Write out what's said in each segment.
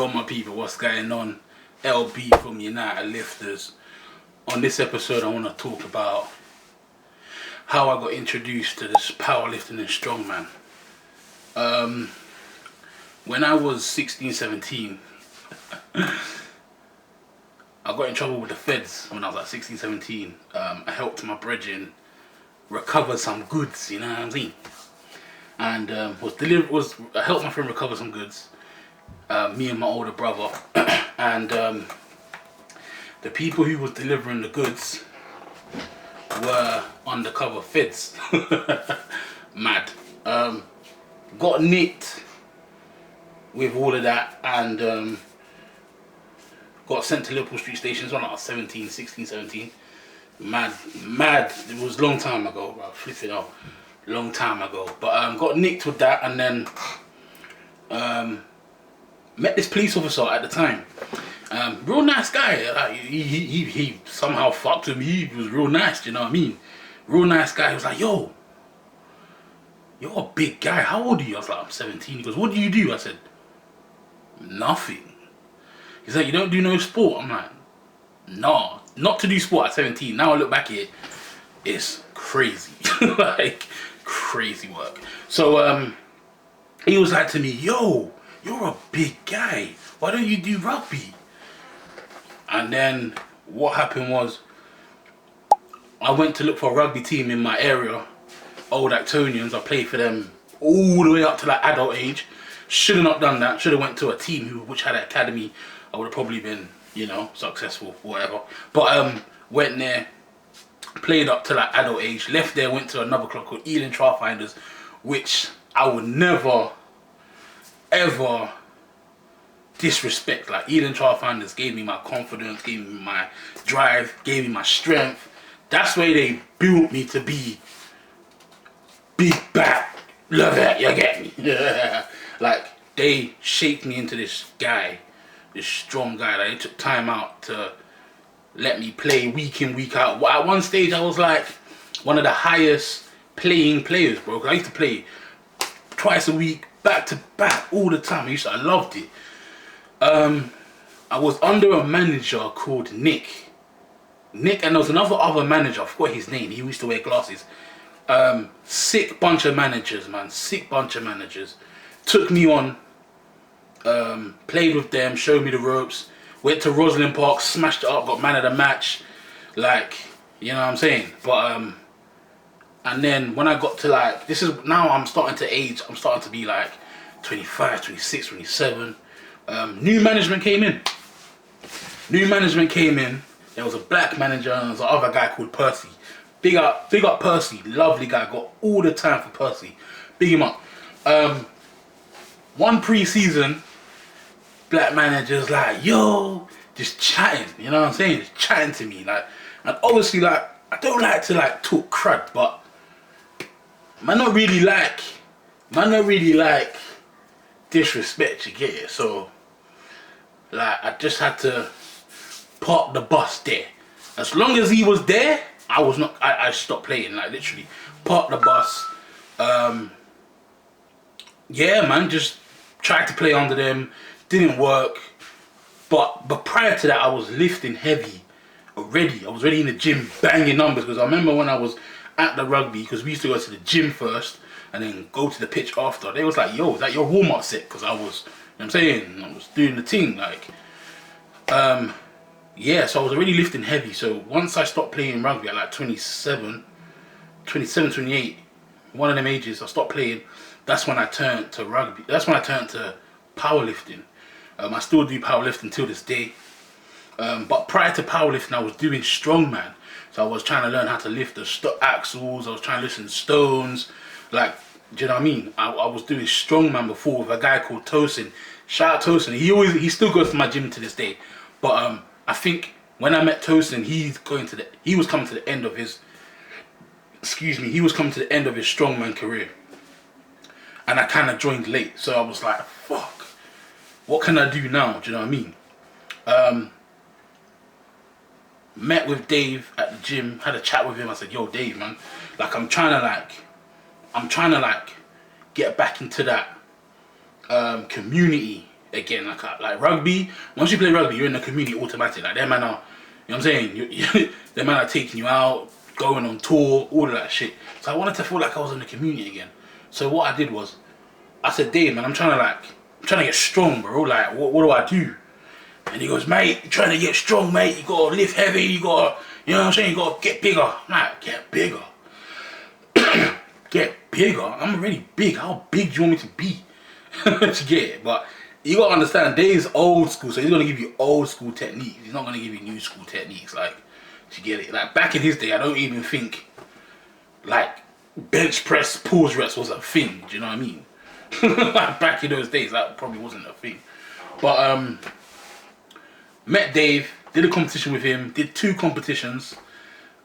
Yo, my people, what's going on? LB from United Lifters. On this episode, I want to talk about how I got introduced to this powerlifting and strongman. When I was 16, 17, I got in trouble with the feds when I was like 16, 17. I helped my brethren recover some goods, you know what I'm saying? And I helped my friend recover some goods. Me and my older brother, and the people who was delivering the goods were undercover feds. Mad. Got nicked with all of that, and got sent to Liverpool Street Station when I was 17, 16, 17. Mad. It was a long time ago, bro. Flipping out. Long time ago. But got nicked with that, and then met this police officer at the time. Real nice guy. Like, he somehow fucked with me. He was real nice, you know what I mean? Real nice guy. He was like, yo, you're a big guy. How old are you? I was like, I'm 17. He goes, what do you do? I said, nothing. He's like, you don't do no sport? I'm like, nah, not to do sport at 17. Now I look back at it, it's crazy. Like, crazy work. So, he was like to me, yo, you're a big guy. Why don't you do rugby? And then what happened was, I went to look for a rugby team in my area, Old Actonians. I played for them all the way up to like adult age. Should have not done that. Should have went to a team which had an academy. I would have probably been, you know, successful, whatever. But went there, played up to like adult age. Left there, went to another club called Ealing Trialfinders, which I would never ever disrespect. Like, Ealing Trialfinders gave me my confidence, gave me my drive, gave me my strength. That's where they built me to be big back, love it, you get me? Yeah. Like, they shaped me into this guy, this strong guy. Like, they took time out to let me play week in, week out. At one stage I was like one of the highest playing players, bro. I used to play twice a week, back to back, all the time. I loved it. I was under a manager called Nick, and there was other manager, I forgot his name. He used to wear glasses. Sick bunch of managers, man. Sick bunch of managers. Took me on, played with them, showed me the ropes. Went to Roslyn Park, smashed it up, got man of the match. Like, you know what I'm saying? But and then when I got to like, now I'm starting to age, I'm starting to be like 25, 26, 27. New management came in. There was a black manager and there was another guy called Percy. Big up Percy, lovely guy, got all the time for Percy. Big him up. One pre-season, black manager's like, yo, just chatting, you know what I'm saying? Just chatting to me, like, and obviously, like, I don't like to like talk crud, but man not really like disrespect, you get it? So like, I just had to park the bus there. As long as he was there, I stopped playing, like, literally park the bus. Yeah, man, just tried to play under them, didn't work. But prior to that, I was lifting heavy already. I was already in the gym banging numbers, because I remember when I was at the rugby, because we used to go to the gym first and then go to the pitch after. They was like, yo, is that your warm-up set? Because I was, you know what I'm saying, I was doing the thing, like, yeah, so I was already lifting heavy. So once I stopped playing rugby at like 27, 28, one of them ages, I stopped playing. That's when I turned to rugby. That's when I turned to powerlifting. I still do powerlifting till this day. But prior to powerlifting, I was doing strongman. So I was trying to learn how to lift the axles. I was trying to lift stones. Like, do you know what I mean? I was doing strongman before with a guy called Tosin. Shout out Tosin. He still goes to my gym to this day. But I think when I met Tosin, he was coming to the end of his strongman career. And I kind of joined late. So I was like, fuck, what can I do now? Do you know what I mean? Met with Dave at the gym, had a chat with him. I said, yo, Dave, man, like, I'm trying to get back into that community again. Like rugby, once you play rugby, you're in the community automatic. Like them man are, you know what I'm saying? Them man are taking you out, going on tour, all of that shit. So I wanted to feel like I was in the community again. So what I did was, I said, Dave, man, I'm trying to get strong, bro. Like, what do I do? And he goes, mate, you're trying to get strong, mate. You gotta lift heavy. You gotta, you know what I'm saying? You gotta get bigger. I'm like, get bigger. Get bigger. I'm already big. How big do you want me to be? To get it? But you gotta understand, Dave's old school, so he's gonna give you old school techniques. He's not gonna give you new school techniques. Like, to get it? Like back in his day, I don't even think like bench press pause reps was a thing. Do you know what I mean? Like back in those days, that probably wasn't a thing. But met Dave, did a competition with him, did 2 competitions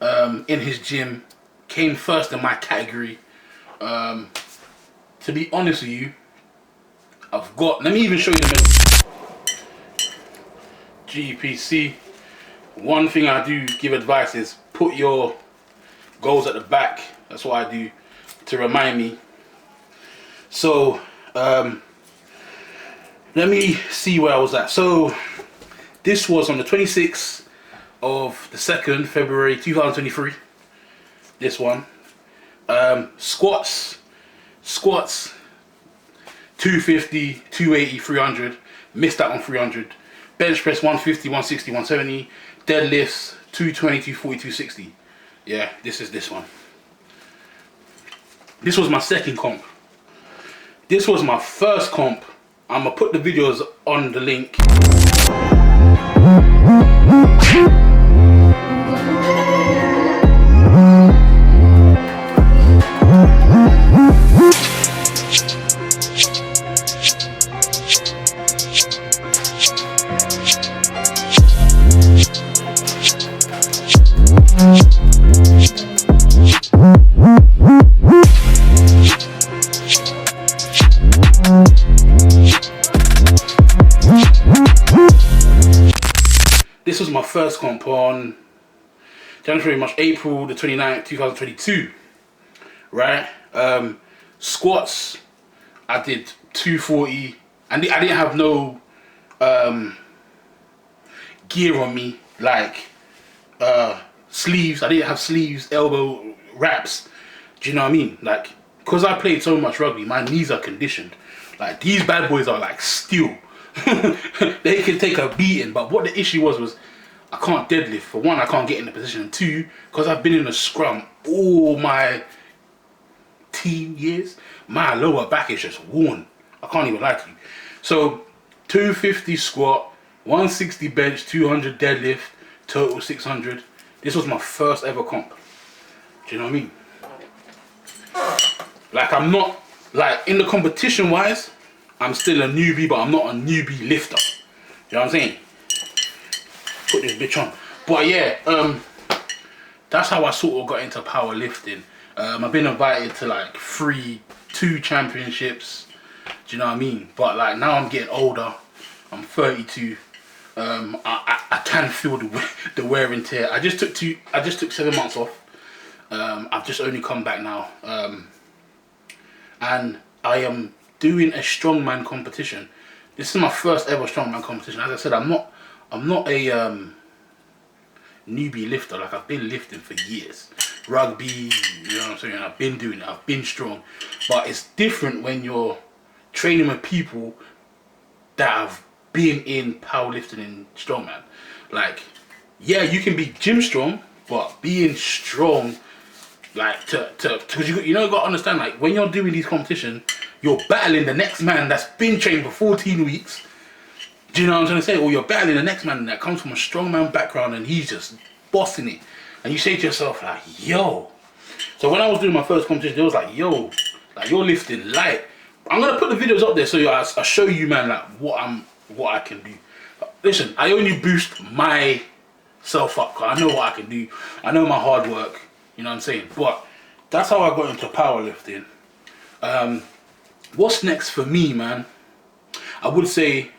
in his gym, came first in my category. To be honest with you, I've got, let me even show you the medal. GPC. One thing I do give advice is put your goals at the back. That's what I do to remind me. So let me see where I was at. So this was on the 26th of the 2nd February 2023. This one. Squats 250, 280, 300. Missed that on 300. Bench press 150, 160, 170. Deadlifts 220, 240, 260. Yeah, this is this one. This was my second comp. This was my first comp. I'm gonna put the videos on the link. This was my first comp on April the 29th, 2022. Right? Squats, I did 240. I didn't have no gear on me, like sleeves. I didn't have sleeves, elbow wraps. Do you know what I mean? Like, because I played so much rugby, my knees are conditioned. Like, these bad boys are like steel. They can take a beating, but what the issue was I can't deadlift. For one, I can't get in the position, and 2, because I've been in a scrum all my teen years, my lower back is just worn. I can't even lie to you. So 250 squat, 160 bench, 200 deadlift, total 600. This was my first ever comp. Do you know what I mean? Like, I'm not, like, in the competition wise, I'm still a newbie, but I'm not a newbie lifter. You know what I'm saying? Put this bitch on. But yeah, that's how I sort of got into powerlifting. I've been invited to like 2 championships. Do you know what I mean? But like, now I'm getting older. I'm 32. I can feel the wear and tear. I just took 7 months off. I've just only come back now. And I am doing a strongman competition. This is my first ever strongman competition. As I said, I'm not a newbie lifter. Like, I've been lifting for years. Rugby, you know what I'm saying? I've been doing it. I've been strong. But it's different when you're training with people that have been in powerlifting and strongman. Like, yeah, you can be gym strong, but being strong, like, because you know, you got to understand, like, when you're doing these competitions, you're battling the next man that's been trained for 14 weeks. Do you know what I'm trying to say? Or you're battling the next man that comes from a strongman background and he's just bossing it. And you say to yourself, like, yo. So when I was doing my first competition, it was like, yo, like, you're lifting light. I'm gonna put the videos up there so I'll show you, man, like, what I can do. Listen, I only boost myself up because I know what I can do. I know my hard work. You know what I'm saying? But that's how I got into powerlifting. What's next for me, man? I would say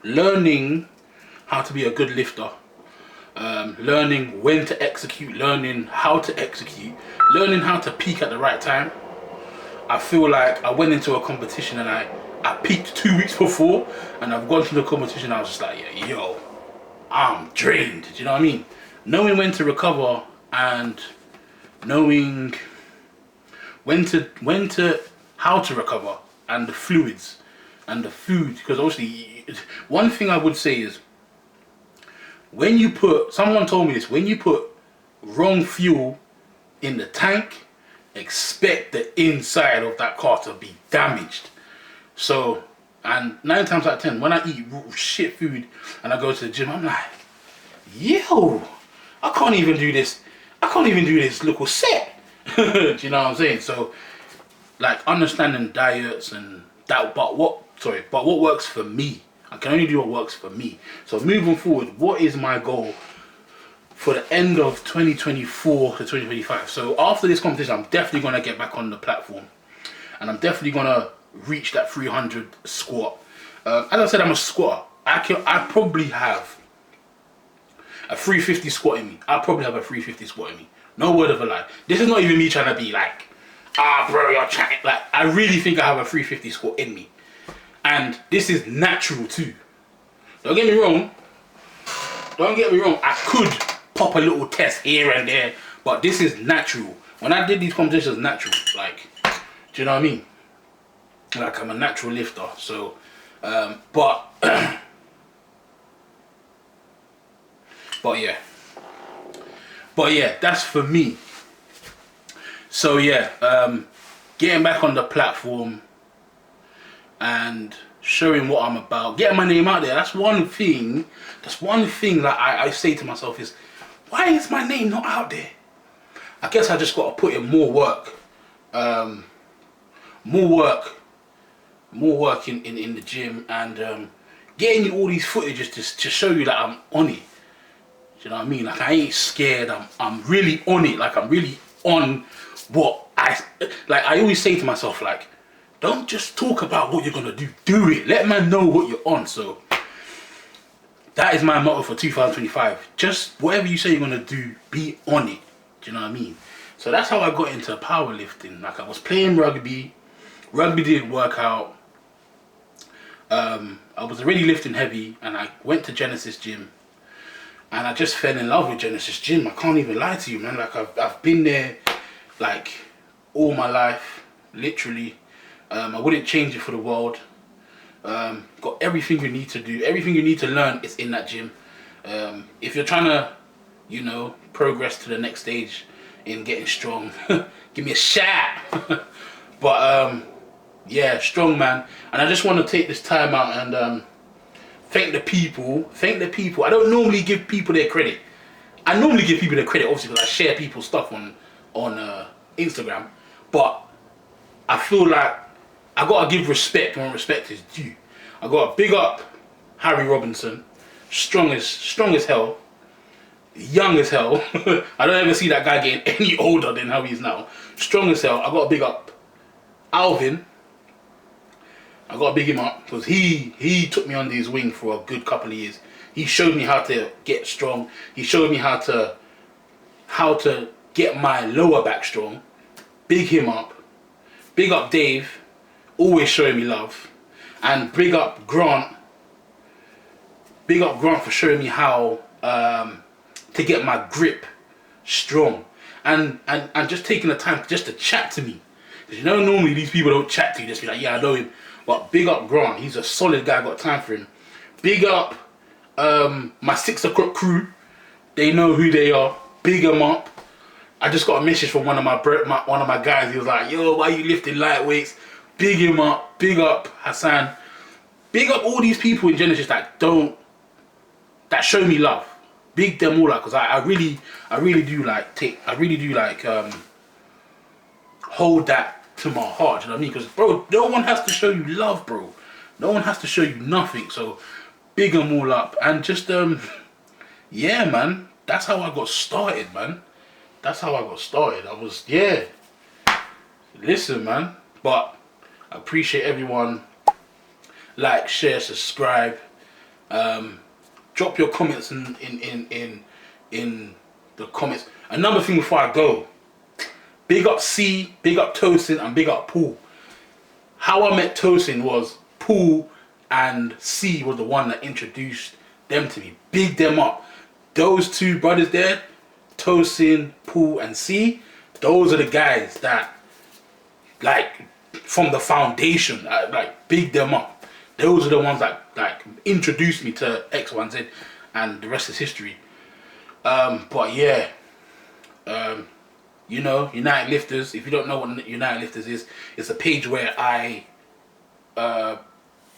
learning how to be a good lifter. Learning when to execute, learning how to execute, learning how to peak at the right time. I feel like I went into a competition and I I peaked 2 weeks before, and I've gone to the competition. I was just like, yeah, yo, I'm drained. Do you know what I mean? Knowing when to recover and knowing how to recover, and the fluids and the food, because obviously one thing I would say is, when you put, someone told me this, when you put wrong fuel in the tank, expect the inside of that car to be damaged. So, and 9 times out of 10, when I eat shit food and I go to the gym, I'm like, yo, I can't even do this little set. Do you know what I'm saying? So, like, understanding diets and that, but what works for me. I can only do what works for me. So moving forward, what is my goal for the end of 2024 to 2025? So after this competition, I'm definitely going to get back on the platform, and I'm definitely going to reach that 300 squat. As I said, I'm a squatter. I probably have a 350 squat in me. I probably have a 350 squat in me. No word of a lie. This is not even me trying to be like, bro, you're chatting. Like, I really think I have a 350 squat in me. And this is natural too. Don't get me wrong. I could pop a little test here and there, but this is natural. When I did these competitions, natural. Like, do you know what I mean? Like, I'm a natural lifter. So, but yeah, that's for me. So yeah, getting back on the platform and showing what I'm about, getting my name out there. That's one thing that I say to myself is, why is my name not out there? I guess I just got to put in more work. More work in the gym, and getting you all these footages to show you that I'm on it. Do you know what I mean? Like, I ain't scared. I'm really on it. Like, I'm really on what I always say to myself, like, don't just talk about what you're gonna do it. Let man know what you're on. So that is my motto for 2025. Just whatever you say you're gonna do, be on it. Do you know what I mean? So that's how I got into powerlifting. Like, I was playing rugby. Rugby didn't work out. I was already lifting heavy, and I went to Genesis Gym, and I just fell in love with Genesis Gym. I can't even lie to you, man. Like, I've been there like all my life, literally. I wouldn't change it for the world. Got everything you need to do, everything you need to learn is in that gym. If you're trying to, progress to the next stage in getting strong, give me a shout. But yeah, strong man. And I just want to take this time out and thank the people. I don't normally give people their credit. I normally give people their credit, obviously, because I share people's stuff on Instagram. But I feel like I gotta give respect when respect is due. I gotta big up Harry Robinson, strong as hell, young as hell. I don't ever see that guy getting any older than how he is now. Strong as hell. I gotta big up Alvin. I gotta big him up because he took me under his wing for a good couple of years. He showed me how to get strong. He showed me how to get my lower back strong. Big him up. Big up Dave, always showing me love. And big up Grant. Big up Grant for showing me how to get my grip strong. And just taking the time just to chat to me. Because normally these people don't chat to you, just be like, yeah, I know him. But big up Grant, he's a solid guy, got time for him. Big up my 6 o'clock crew. They know who they are. Big them up. I just got a message from one of my guys. He was like, yo, why you lifting lightweights? Big him up. Big up Hassan. Big up all these people in Genesis that show me love. Big them all up, because I really do hold that to my heart. You know what I mean? Because, bro, no one has to show you love, bro. No one has to show you nothing. So big them all up. And just yeah, man, that's how I got started, man. That's how I got started. Listen, man. But I appreciate everyone. Like, share, subscribe. Drop your comments in the comments. Another thing before I go. Big up C, big up Tosin, and big up Paul. How I met Tosin was Paul and C was the one that introduced them to me. Big them up. Those two brothers there, Tosin, Paul, and C, those are the guys that, like, from the foundation, like, big them up. Those are the ones that, like, introduced me to X, Y, and Z, and the rest is history. But yeah, you know, United Lifters, if you don't know what United Lifters is, it's a page where I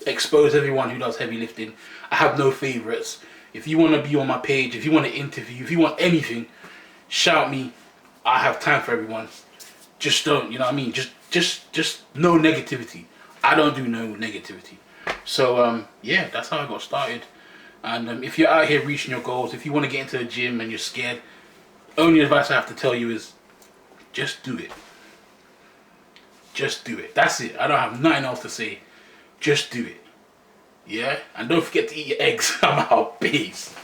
expose everyone who does heavy lifting. I have no favorites. If you want to be on my page, if you want to interview, if you want anything, shout me. I have time for everyone. Just don't, you know what I mean? Just no negativity. I don't do no negativity. So yeah, that's how I got started. And if you're out here reaching your goals, if you want to get into the gym and you're scared, only advice I have to tell you is just do it. Just do it. That's it. I don't have nothing else to say. Just do it. Yeah? And don't forget to eat your eggs. I'm out. Peace.